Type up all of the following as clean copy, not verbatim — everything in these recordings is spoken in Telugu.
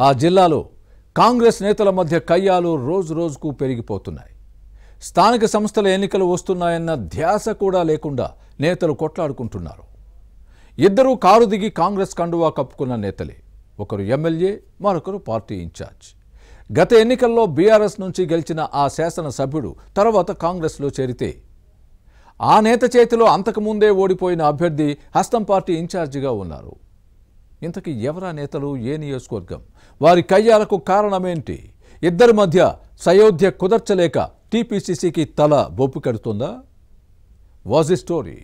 ఆ జిల్లాలో కాంగ్రెస్ నేతల మధ్య కయ్యాలు రోజు రోజుకు పెరిగిపోతున్నాయి. స్థానిక సంస్థల ఎన్నికలు వస్తున్నాయన్న ధ్యాస కూడా లేకుండా నేతలు కొట్లాడుకుంటున్నారు. ఇద్దరూ కారు దిగి కాంగ్రెస్ కండువా కప్పుకున్న నేతలే. ఒకరు ఎమ్మెల్యే, మరొకరు పార్టీ ఇన్ఛార్జ్. గత ఎన్నికల్లో బీఆర్ఎస్ నుంచి గెలిచిన ఆ శాసనసభ్యుడు తర్వాత కాంగ్రెస్లో చేరితే ఆ నేత చేతిలో అంతకుముందే ఓడిపోయిన అభ్యర్థి హస్తం పార్టీ ఇన్ఛార్జిగా ఉన్నారు. ఇంతకీ ఎవరా నేతలు, ఏ నియోజకవర్గం, వారి కయ్యాలకు కారణమేంటి? ఇద్దరి మధ్య సయోధ్య కుదర్చలేక టీపీసీసీకి తల బొప్పు కడుతుందా? Was the story?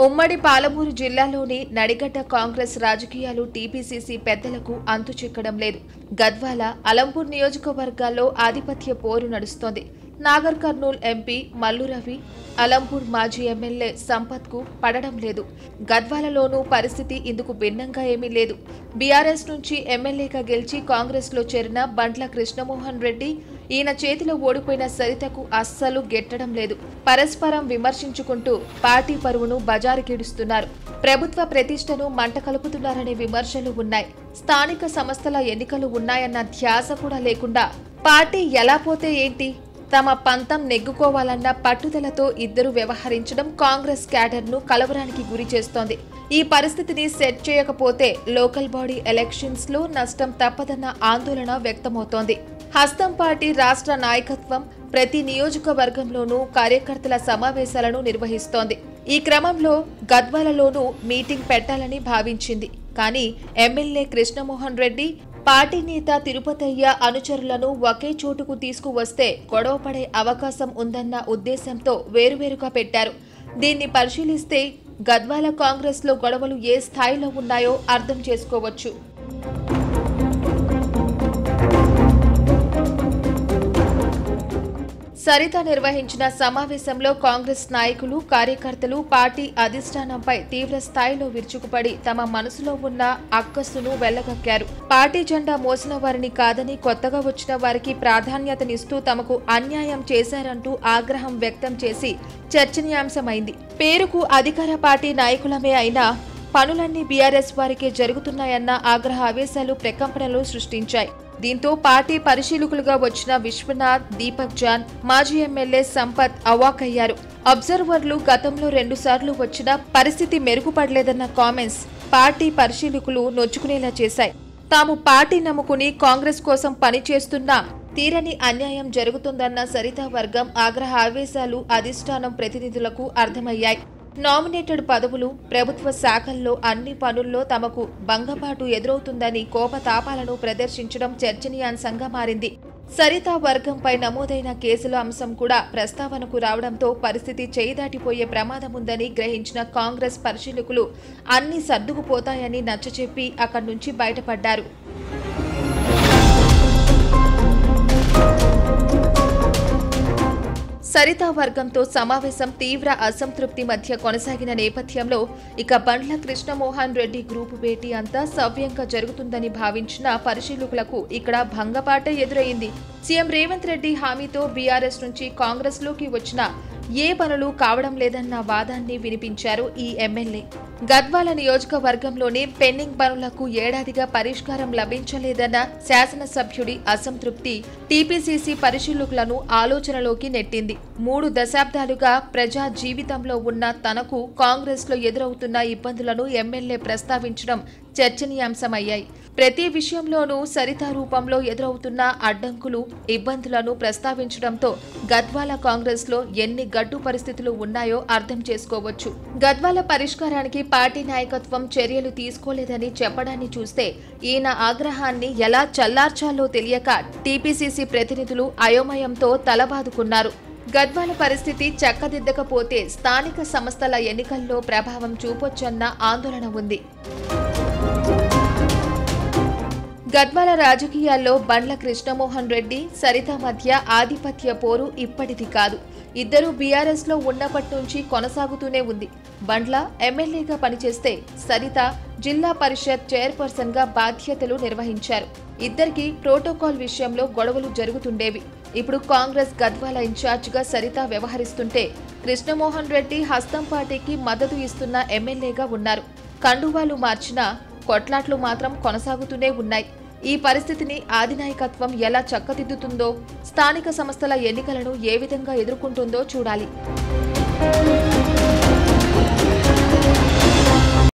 ఉమ్మడి పాలమూరు జిల్లాలోని నడిగడ్డ కాంగ్రెస్ రాజకీయాలు టీపీసీసీ పెద్దలకు అంతు చిక్కడం లేదు. గద్వాల, అలంపూర్ నియోజకవర్గాల్లో ఆధిపత్య పోరు నడుస్తోంది. నాగర్ కర్నూల్ ఎంపీ మల్లు రవి, అలంపూర్ మాజీ ఎమ్మెల్యే సంపత్కు పడడం లేదు. గద్వాలలోనూ పరిస్థితి ఇందుకు భిన్నంగా ఏమీ లేదు. బీఆర్ఎస్ నుంచి ఎమ్మెల్యేగా గెలిచి కాంగ్రెస్లో చేరిన బండ్ల కృష్ణమోహన్ రెడ్డి, ఈయన చేతిలో ఓడిపోయిన సరితకు అస్సలు గెట్టడం లేదు. పరస్పరం విమర్శించుకుంటూ పార్టీ పరువును బజారుకిడుస్తున్నారు. ప్రభుత్వ ప్రతిష్టను మంట కలుపుతున్నారనే విమర్శలు ఉన్నాయి. స్థానిక సంస్థల ఎన్నికలు ఉన్నాయన్న ధ్యాస కూడా లేకుండా పార్టీ ఎలా పోతే ఏంటి, తమ పంతం నెగ్గుకోవాలన్న పట్టుదలతో ఇద్దరు వ్యవహరించడం కాంగ్రెస్ క్యాడర్ను కలవరానికి గురి చేస్తోంది. ఈ పరిస్థితిని సెట్ చేయకపోతే లోకల్ బాడీ ఎలక్షన్స్ లో నష్టం తప్పదన్న ఆందోళన వ్యక్తమవుతోంది. హస్తం పార్టీ రాష్ట్ర నాయకత్వం ప్రతి నియోజకవర్గంలోనూ కార్యకర్తల సమావేశాలను నిర్వహిస్తోంది. ఈ క్రమంలో గద్వాలలోనూ మీటింగ్ పెట్టాలని భావించింది. కానీ ఎమ్మెల్యే కృష్ణమోహన్ రెడ్డి, పార్టీ నేత తిరుపతయ్య అనుచరులను ఒకే చోటుకు తీసుకువస్తే గొడవపడే అవకాశం ఉందన్న ఉద్దేశంతో వేరువేరుగా పెట్టారు. దీన్ని పరిశీలిస్తే గద్వాల కాంగ్రెస్లో గొడవలు ఏ స్థాయిలో ఉన్నాయో అర్థం చేసుకోవచ్చు. సరిత నిర్వహించిన సమావేశంలో కాంగ్రెస్ నాయకులు, కార్యకర్తలు పార్టీ అధిష్టానంపై తీవ్ర స్థాయిలో విరుచుకుపడి తమ మనసులో ఉన్న అక్కస్సును వెళ్లగక్కారు. పార్టీ జెండా మోసిన వారిని కాదని కొత్తగా వచ్చిన వారికి ప్రాధాన్యతనిస్తూ తమకు అన్యాయం చేశారంటూ ఆగ్రహం వ్యక్తం చేసి చర్చనీయాంశమైంది. పేరుకు అధికార పార్టీ నాయకులమే అయినా పనులన్నీ బీఆర్ఎస్ వారికే జరుగుతున్నాయన్న ఆగ్రహ ఆవేశాలు ప్రకంపనలు సృష్టించాయి. దీంతో పార్టీ పరిశీలకులుగా వచ్చిన విశ్వనాథ్, దీపక్ జాన్, మాజీ ఎమ్మెల్యే సంపత్ అవాకయ్యారు. అబ్జర్వర్లు గతంలో 2 సార్లు వచ్చినా పరిస్థితి మెరుగుపడలేదన్న కామెంట్స్ పార్టీ పరిశీలకులు నొచ్చుకునేలా చేశాయి. తాము పార్టీ నమ్ముకుని కాంగ్రెస్ కోసం పనిచేస్తున్నా తీరని అన్యాయం జరుగుతుందన్న సరిత వర్గం ఆగ్రహ ఆవేశాలు అధిష్టానం ప్రతినిధులకు అర్థమయ్యాయి. నామినేటెడ్ పదవులు, ప్రభుత్వ శాఖల్లో అన్ని పనుల్లో తమకు భంగపాటు ఎదురవుతుందని కోపతాపాలను ప్రదర్శించడం చర్చనీయాంశంగా మారింది. సరిత వర్గంపై నమోదైన కేసుల అంశం కూడా ప్రస్తావనకు రావడంతో పరిస్థితి చేయిదాటిపోయే ప్రమాదముందని గ్రహించిన కాంగ్రెస్ పరిశీలకులు అన్ని సర్దుకుపోతాయని నచ్చచెప్పి అక్కడి నుంచి బయటపడ్డారు. సరిత వర్గంతో సమావేశం తీవ్ర అసంతృప్తి మధ్య కొనసాగిన నేపథ్యంలో ఇక బండ్ల కృష్ణమోహన్ రెడ్డి గ్రూపు భేటీ అంతా సవ్యంగా జరుగుతుందని భావించిన పరిశీలకులకు ఇక్కడ భంగపాటే ఎదురైంది. సీఎం రేవంత్ రెడ్డి హామీతో బీఆర్ఎస్ నుంచి కాంగ్రెస్ లోకి వచ్చిన ఏ పనులు కావడం లేదన్న వాదాన్ని వినిపించారు ఈ ఎమ్మెల్యే. గద్వాల నియోజకవర్గంలోని పెండింగ్ పనులకు ఏడాదిగా పరిష్కారం లభించలేదన్న శాసనసభ్యుడి అసంతృప్తి టీపీసీసీ పరిశీలకులను ఆలోచనలోకి నెట్టింది. 3 దశాబ్దాలుగా ప్రజా జీవితంలో ఉన్న తనకు కాంగ్రెస్లో ఎదురవుతున్న ఇబ్బందులను ఎమ్మెల్యే ప్రస్తావించడం చర్చనీయాంశమయ్యాయి. ప్రతి విషయంలోనూ సరిత రూపంలో ఎదురవుతున్న అడ్డంకులు, ఇబ్బందులను ప్రస్తావించడంతో గద్వాల కాంగ్రెస్లో ఎన్ని గడ్డు పరిస్థితులు ఉన్నాయో అర్థం చేసుకోవచ్చు. గద్వాల పరిష్కారానికి పార్టీ నాయకత్వం చర్యలు తీసుకోలేదని చెప్పడాన్ని చూస్తే ఈయన ఆగ్రహాన్ని ఎలా చల్లార్చాలో తెలియక టీపీసీసీ ప్రతినిధులు అయోమయంతో తలబాదుకున్నారు. గద్వాల పరిస్థితి చక్కదిద్దకపోతే స్థానిక సంస్థల ఎన్నికల్లో ప్రభావం చూపొచ్చన్న ఆందోళన ఉంది. గద్వాల రాజకీయాల్లో బండ్ల కృష్ణమోహన్ రెడ్డి, సరిత మధ్య ఆధిపత్య పోరు ఇప్పటిది కాదు. ఇద్దరు బీఆర్ఎస్ లో ఉన్నప్పటి నుంచి కొనసాగుతూనే ఉంది. బండ్ల ఎమ్మెల్యేగా పనిచేస్తే సరిత జిల్లా పరిషత్ చైర్పర్సన్ గా బాధ్యతలు నిర్వహించారు. ఇద్దరికి ప్రోటోకాల్ విషయంలో గొడవలు జరుగుతుండేవి. ఇప్పుడు కాంగ్రెస్ గద్వాల ఇన్ఛార్జ్ గా సరిత వ్యవహరిస్తుంటే కృష్ణమోహన్ రెడ్డి హస్తం పార్టీకి మద్దతు ఇస్తున్న ఎమ్మెల్యేగా ఉన్నారు. కండువాలు మార్చినా కొట్లాట్లు మాత్రం కొనసాగుతూనే ఉన్నాయి. ఈ పరిస్థితిని అధినాయకత్వం ఎలా చక్కదిద్దుతుందో, స్థానిక సంస్థల ఎన్నికలను ఏ విధంగా ఎదుర్కొంటుందో చూడాలి.